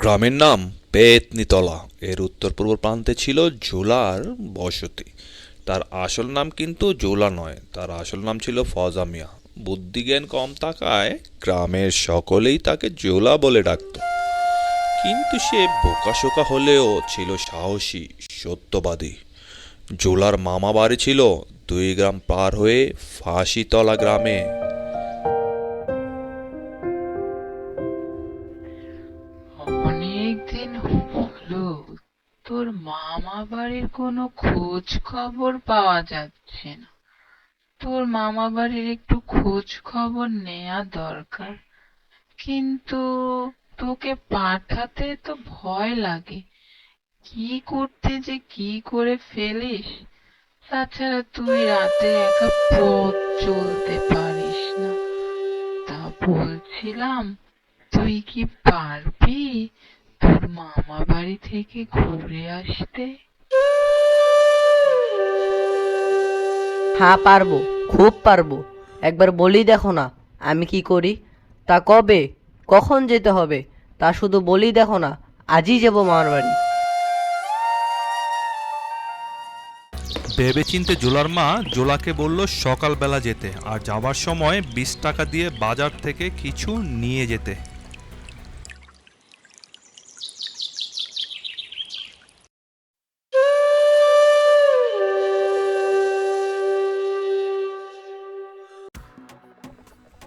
গ্রামের নাম পেতনিতলা। এর উত্তর পূর্ব প্রান্তে ছিল জোলার বসতি। তার আসল নাম কিন্তু জোলা নয়, তার আসল নাম ছিল ফজা মিয়া। বুদ্ধিজ্ঞান কম থাকায় গ্রামের সকলেই তাকে জোলা বলে ডাকত। কিন্তু সে বোকাশোকা হলেও ছিল সাহসী, সত্যবাদী। জোলার মামা বাড়ি ছিল 2 গ্রাম পার হয়ে ফাঁসিতলা গ্রামে। অনেক দিন হলো তোর মামা বাড়ির কোনো খোঁজ খবর পাওয়া যাচ্ছে না। তোর মামা বাড়ির একটু খোঁজ খবর নেওয়া দরকার, কিন্তু তোকে পাঠাতে তো ভয় লাগে। কি করতে যে কি করে ফেলিস। তাছাড়া তুই রাতে একা পথ চলতে পারিস না। তা বলছিলাম, তুই কি পারবি তোর মামা বাড়ি থেকে ঘুরে আসতে? হ্যাঁ পারবো, খুব পারবো। একবার বলি দেখো না আমি কি করি। তা কবে, কখন যেতে হবে তা শুধু বলি দেখো না, আজই যাবো মামার বাড়ি। ভেবেচিন্তে জোলার মা জোলাকে বলল সকালবেলা যেতে, আর যাবার সময় 20 টাকা দিয়ে বাজার থেকে কিছু নিয়ে যেতে।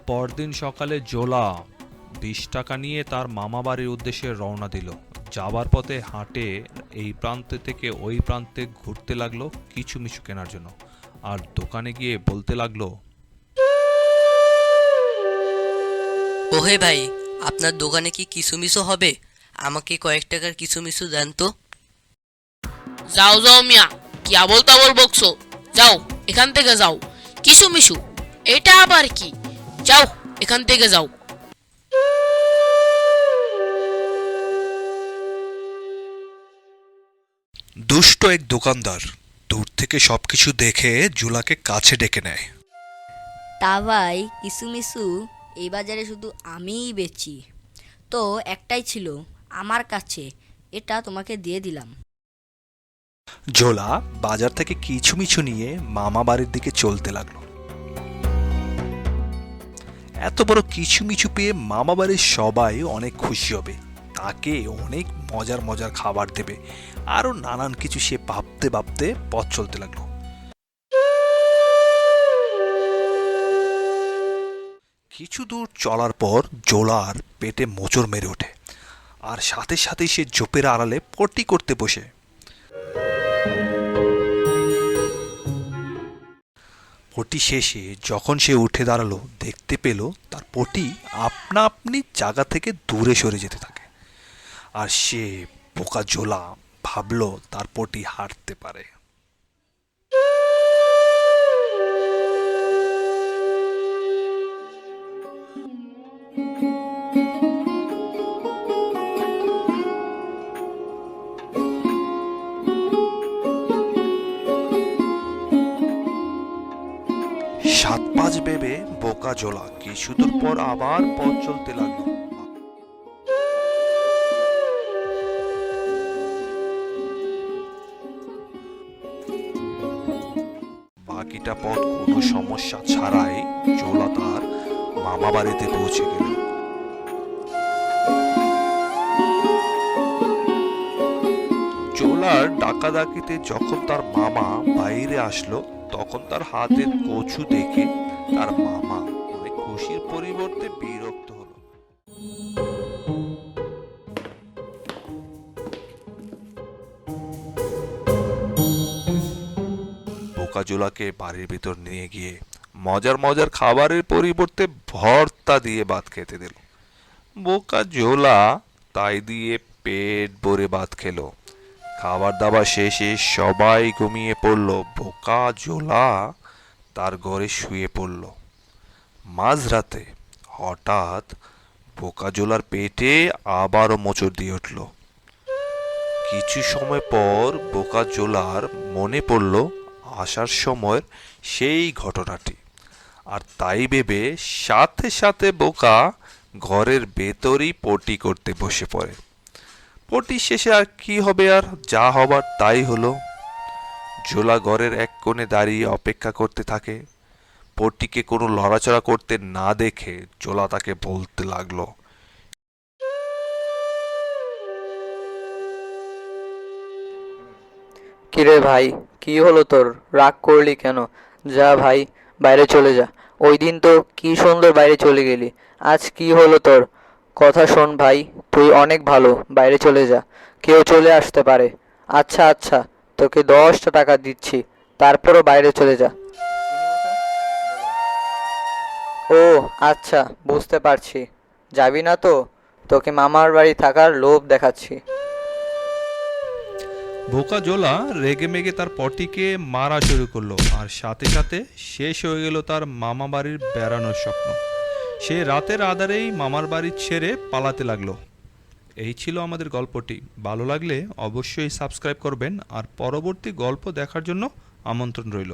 পরদিন সকালে জোলা 20 টাকা নিয়ে তার মামা বাড়ির উদ্দেশ্যে রওনা দিল। যাবার পথে হাটে এই প্রান্তে থেকে ওই প্রান্তে ঘুরতে লাগলো কিছু মিছু কেনার জন্য, আর দোকানে গিয়ে বলতে লাগলো, ওহে ভাই, আপনার দোকানে কি কিসুমিসু হবে? আমাকে কয়েক টাকার কিসুমিসু দেন তো। যাও যাও মিয়া, কি আবল তাবল বকছো? যাও এখান থেকে যাও। কিসু মিশু, এটা আবার কি? যাও এখান থেকে যাও। দুষ্ট এক দোকানদার দূর থেকে সবকিছু দেখে জোলাকে কাছে ডেকে নেয়। তা ভাই, কিসুমিসু এই বাজারে শুধু আমিই বেচি, তো একটাই ছিল আমার কাছে, এটা তোমাকে দিয়ে দিলাম। জোলা বাজার থেকে কিছু মিছু নিয়ে মামা বাড়ির দিকে চলতে লাগলো। এত বড় কিছু মিছু পেয়ে মামা বাড়ির সবাই অনেক খুশি হবে, তাকে অনেক মজার মজার খাবার দেবে, আরো নানান কিছু সে ভাবতে ভাবতে পথ চলতে লাগলো। কিছু দূর চলার পর জোলার পেটে মোচড় মেরে ওঠে, আর সাথে সাথে সে ঝোপের আড়ালে পটি করতে বসে। পটি শেষে যখন সে উঠে দাঁড়ালো, দেখতে পেল তার পটি আপনা আপনি জায়গা থেকে দূরে সরে যেতে থাকে। আর সে বোকা জোলা ভাবলো তার পটি হাঁটতে পারে। সাত পাঁচ ভেবে বোকা জোলা কিছু দূর পর আবার পথ চলতে লাগলো। বাকিটা পথ কোনো সমস্যা ছাড়াই জোলা তার মামা বাড়িতে পৌঁছে গেল। জোলার ডাকাডাকিতে যখন তার মামা বাইরে আসলো, তখন তার হাতের কচু দেখে তার মামা অনেক খুশির পরিবর্তে বিরক্ত হলো। বোকা জোলাকে বাড়ির ভিতর নিয়ে গিয়ে মজার মজার খাবারের পরিবর্তে ভর্তা দিয়ে ভাত খেতে দিল। বোকা জোলা তাই দিয়ে পেট ভরে ভাত খেলো। খাবার দাবার শেষে সবাই ঘুমিয়ে পড়ল, বোকা জোলা তার ঘরে শুয়ে পড়ল। মাঝরাতে হঠাৎ বোকা জোলার পেটে আবারও মোচড় দিয়ে উঠল। কিছু সময় পর বোকা জোলার মনে পড়ল আসার সময়ের সেই ঘটনাটি, আর তাই ভেবে সাথে সাথে বোকা ঘরের ভেতরই পটি করতে বসে পড়ে। পটি শেষে আর কি হবে, আর যা হবার তাই হলো। জোলা ঘরের এক কোণে দাঁড়িয়ে অপেক্ষা করতে থাকে। পটিকে কোনো লড়াচড়া করতে না দেখে জোলা তাকে বলতে লাগলো, কিরে ভাই, কি হলো তোর? রাগ করলি কেন? যা ভাই, বাইরে চলে যা। ওই দিন তো কি সুন্দর বাইরে চলে গেলি, আজ কি হলো তোর? কথা শোন ভাই, তুই অনেক ভালো, বাইরে চলে যা, কেউ চলে আসতে পারে। আচ্ছা আচ্ছা, তোকে 10টা টাকা দিচ্ছি, তারপরও বাইরে চলে যা। ও আচ্ছা, বুঝতে পারছি, যাবি না তো? তোকে মামার বাড়ি থাকার লোভ দেখাচ্ছি। বোকা জোলা রেগে মেগে তার পটিকে মারা শুরু করলো, আর সাথে সাথে শেষ হয়ে গেল তার মামা বাড়ির বেড়ানোর স্বপ্ন। সে রাতের আধারেই মামার বাড়ি ছেড়ে পালাতে লাগলো। এই ছিল আমাদের গল্পটি। ভালো লাগলে অবশ্যই সাবস্ক্রাইব করবেন, আর পরবর্তী গল্প দেখার জন্য আমন্ত্রণ রইল।